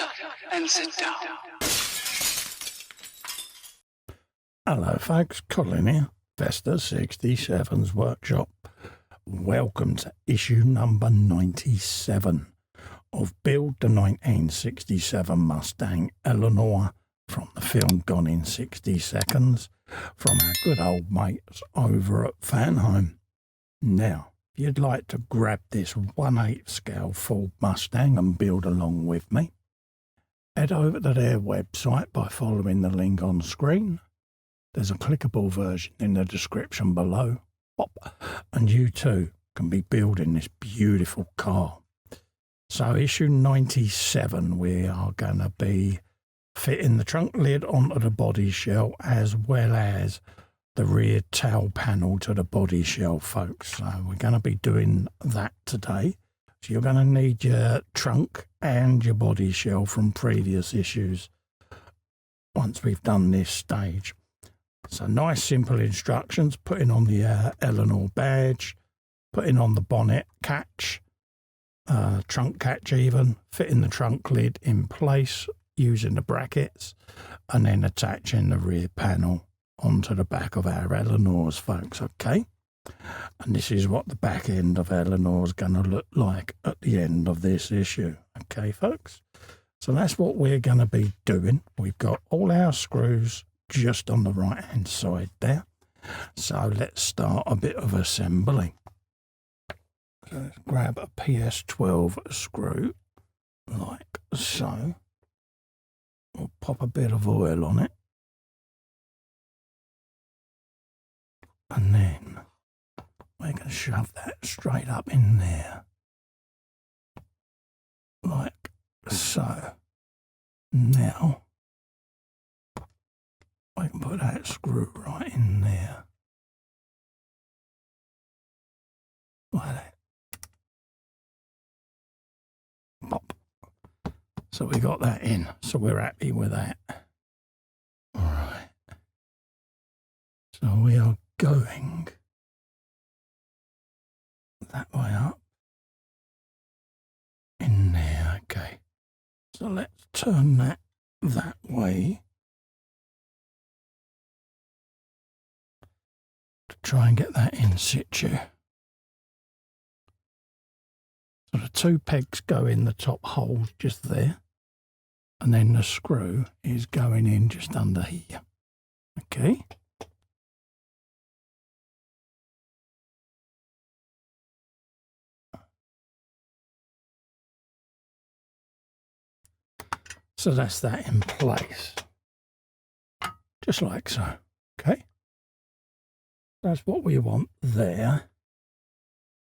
up and sit down. Hello folks, Colin here, Vesta 67's workshop. Welcome to issue number 97 of Build the 1967 Mustang Eleanor from the film Gone in 60 Seconds from our good old mates over at Fanhome. Now, if you'd like to grab this 1/8 scale Ford Mustang and build along with me, head over to their website by following the link on screen. There's a clickable version in the description below. And you too can be building this beautiful car. So issue 97, we are going to be fitting the trunk lid onto the body shell as well as the rear tail panel to the body shell, folks. So we're going to be doing that today. So you're going to need your trunk and your body shell from previous issues once we've done this stage. So nice simple instructions: putting on the Eleanor badge, putting on the bonnet catch, trunk catch even, fitting the trunk lid in place using the brackets, and then attaching the rear panel onto the back of our Eleanors, folks, okay? And this is what the back end of Eleanor's going to look like at the end of this issue, okay, folks? So that's what we're going to be doing. We've got all our screws just on the right hand side there. So let's start a bit of assembly. So let's grab a PS12 screw like so. We'll pop a bit of oil on it. And then we can shove that straight up in there. Like so. Now I can put that screw right in there. Like that. Pop. So we got that in. So we're happy with that. Alright. So we are going that way up. In there, okay. So let's turn that way. Try and get that in situ. So the two pegs go in the top hole just there, and then the screw is going in just under here. Okay. So that's that in place. Just like so. Okay. That's what we want there.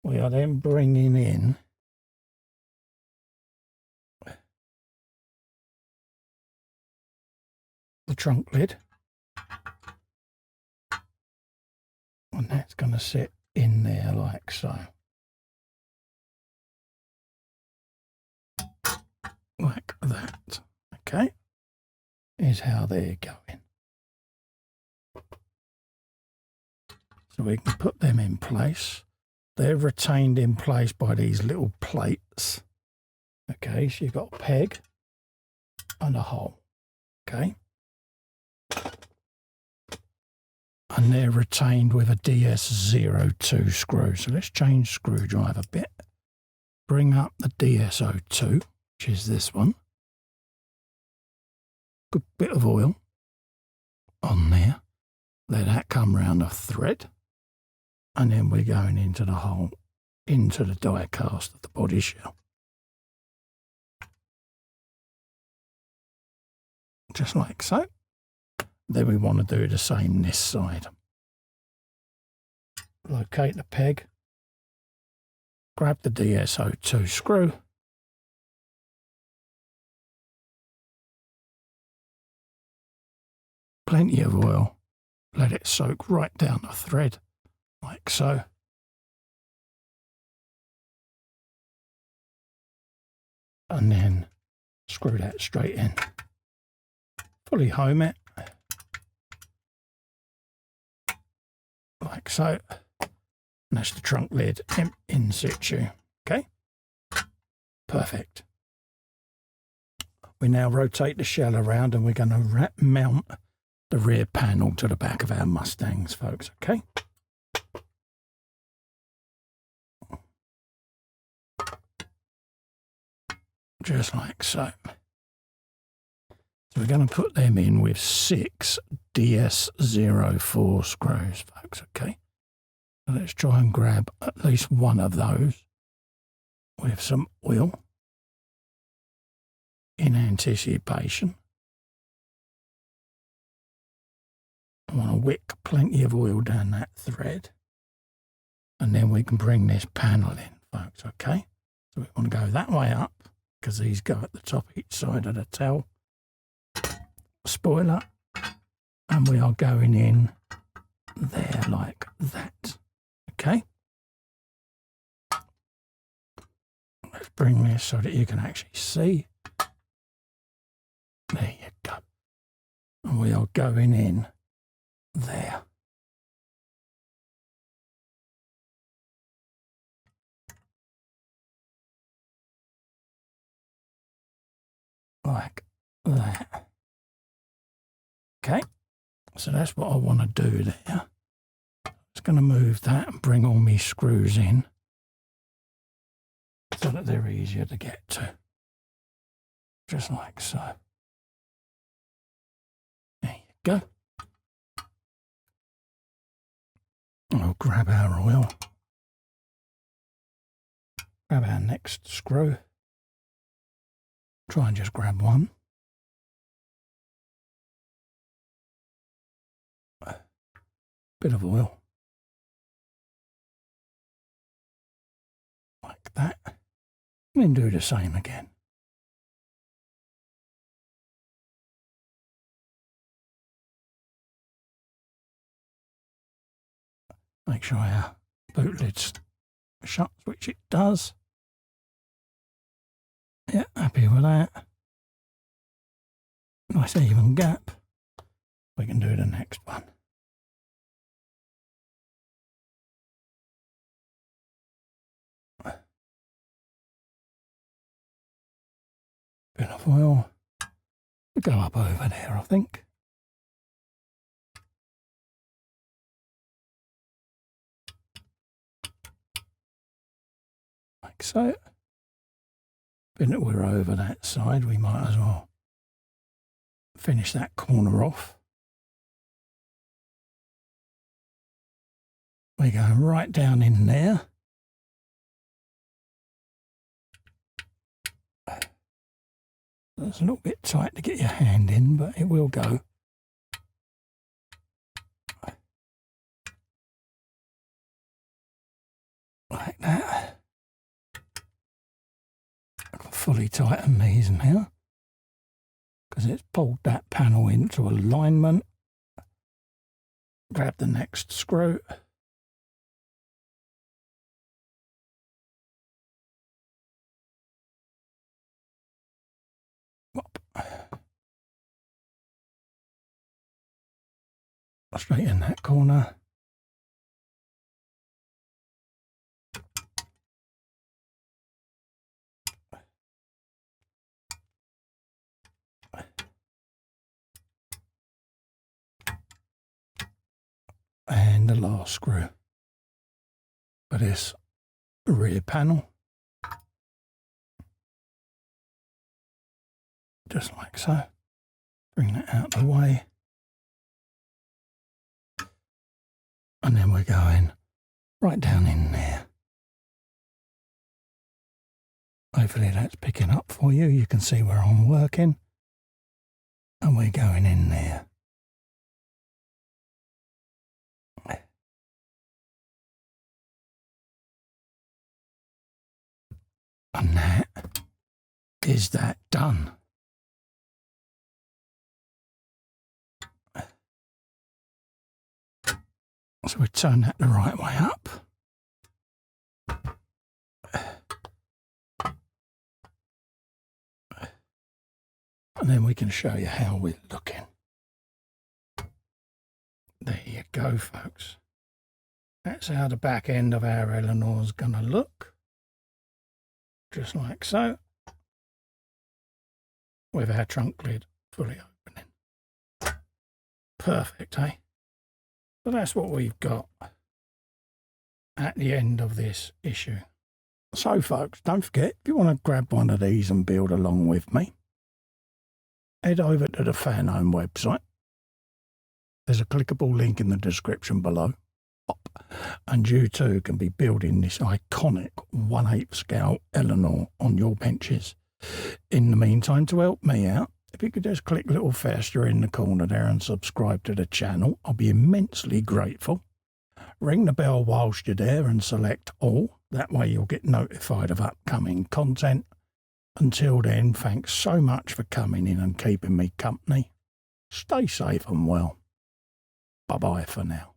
We are then bringing in the trunk lid, and that's going to sit in there like so. Like that. Okay. Is how they're going. So we can put them in place. They're retained in place by these little plates. Okay, so you've got a peg and a hole. Okay. And they're retained with a DS02 screw. So let's change screwdriver bit. Bring up the DS02, which is this one. Good bit of oil on there. Let that come round a thread. And then we're going into the hole, into the die cast of the body shell. Just like so. Then we want to do the same this side. Locate the peg. Grab the DS02 screw. Plenty of oil. Let it soak right down the thread. Like so. And then screw that straight in. Fully home it. Like so. And that's the trunk lid in situ. Okay? Perfect. We now rotate the shell around and we're going to mount the rear panel to the back of our Mustangs, folks, okay? Just like so. So we're going to put them in with 6 DS04 screws, folks, okay? So let's try and grab at least one of those with some oil in anticipation. I want to wick plenty of oil down that thread, and then we can bring this panel in, folks, okay? So we want to go that way up, because these go at the top each side of the tail spoiler, and we are going in there like that, okay? Let's bring this so that you can actually see. There you go. And we are going in there. Like that. Okay, so that's what I want to do there. Just going to move that and bring all my screws in so that they're easier to get to. Just like so. There you go. I'll grab our oil. Grab our next screw. Try and just grab one. Bit of oil. Like that. And then do the same again. Make sure our boot lid's shut, which it does. Yeah, happy with that. Nice even gap. We can do the next one. Bit of oil. We go up over there, I think. Like so. Being that we're over that side, we might as well finish that corner off. We go right down in there. It's a little bit tight to get your hand in, but it will go. Like that. I can fully tighten these now because it's pulled that panel into alignment. Grab the next screw. Straight in that corner. And the last screw for this rear panel. Just like so. Bring that out of the way. And then we're going right down in there. Hopefully that's picking up for you. You can see where I'm working. And we're going in there. And that is that done. So we turn that the right way up. And then we can show you how we're looking. There you go, folks. That's how the back end of our Eleanor's going to look. Just like so. with our trunk lid fully opening. Perfect, eh? So that's what we've got at the end of this issue. So folks, don't forget, if you want to grab one of these and build along with me, head over to the Fanhome website. There's a clickable link in the description below. And you too can be building this iconic 1/8 scale Eleanor on your benches. In the meantime, to help me out, if you could just click a little faster in the corner there and subscribe to the channel, I'll be immensely grateful. Ring the bell whilst you're there and select all. That way you'll get notified of upcoming content. Until then, thanks so much for coming in and keeping me company. Stay safe and well. Bye-bye for now.